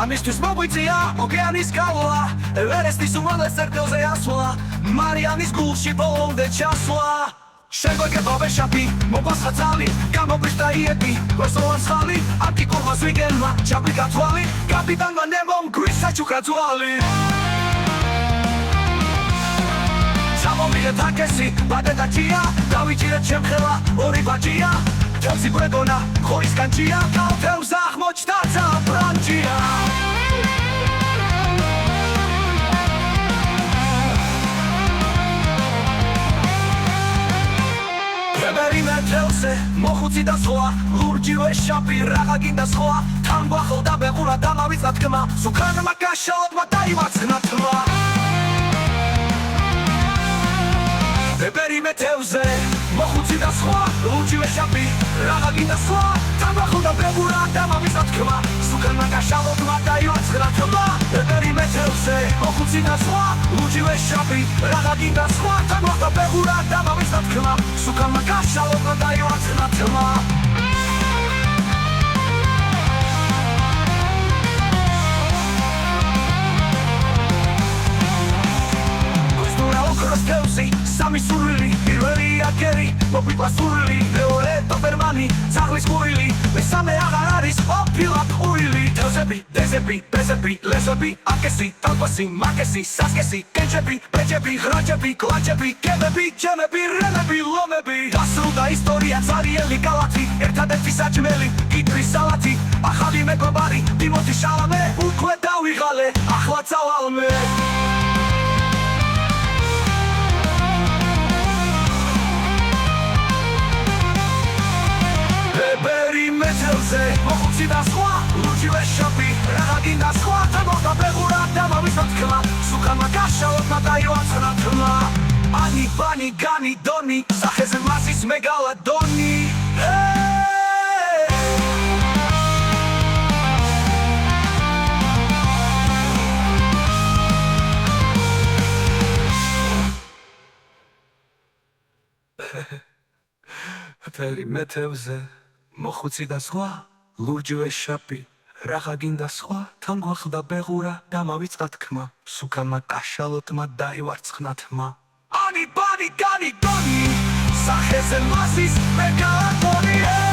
ამისთვის მოგვიწია ოკეანის გავლა ევერესტის უმაღლეს წერტილზე ასვლა მარიანის გულში ბოლომდე ჩასვლა შეგვეკება ვეშაპი მოგვასხა ძალი გამოგვიშთა იეტი ვერსოვან ხალი არტიკულმა ზვიგენმა ჩაგვიგა თვალი კაპიტანმა ნემომ გვისაჩუქრა ძვალი ჩამომიღეთ აკესი ბადეტაჭია დავიჭირეთ შემხელა ორი ბაჭია თევზი გვეგონა ხორის კანჭია თევზ აღმოჩნდა ბრანჭია ვებერიმე თევზე მოხუცი და სხვა ლურჯი ვეშაპი რაღა გინდა სხვა თან გვახელდა ბეღურა დამავიწყდა თქმა სუკანმა გაშალოდმა დაივარცხნა თმა ვებერიმე თევზე მოხუცი და სხვა ლურჯი ვეშაპი რაღა გინდა სხვა თან გვახელდა ბეღურა დამავიწყდა თქმა სუკანმა გაშალოდმა დაივარცხნა თმა ვებერიმე თევზე მოხუცი და სხვა ლურჯი ვეშაპი რაღა გინდა სხვა თან გვახელდა ბეღურა დამავიწყდა თქმა სუკანმა გაშალოდმა დაივარცხნა თმა სამი სურვილი, პირველი აკერი, მოგვიყვა სურვილი მეორე დობერმანი, ძაღლის გუილი მესამე აღარ არის ყოფილა ტყუილი თევზები, დეზები, ბეზები, ლესები, აკესი, ტალპასი, მაკესი, სასკესი, კენჭები, ბეჭები, ღრაჭები, კლაჭები, კებები, ჯემები, რემები, ლომები დასრულდა ისტორია ძარიელი კალათი ერთადერთი საჭმელი, კიტრის სალათი ახალი მეგობარი, ტიმოთი შალამე უკვე დავიღალე, ახლა წავალმე ვებერიმე თევზე მოხუცი და სხვა ლურჯი ვეშაპი რაღა გინდა სხვა თან გვახდა ბეღურა დამავიწყდა თქმა სუკანმა გაშალოდმა დაივარცხნა თმა ანი ბანი განი დონი სახეზე მასის მეგალადონი ვებერიმე თევზე მოხუცი და სხვა ლურჯი ვეშაპი რაღა გინდა სხვა თან გვახდა ბეღურა დამავიწყდა თქმა სუკანმა გაშალოდმა დაივარცხნა თმა ანი ბანი განი დონი სახეზე მასის მეგალადონი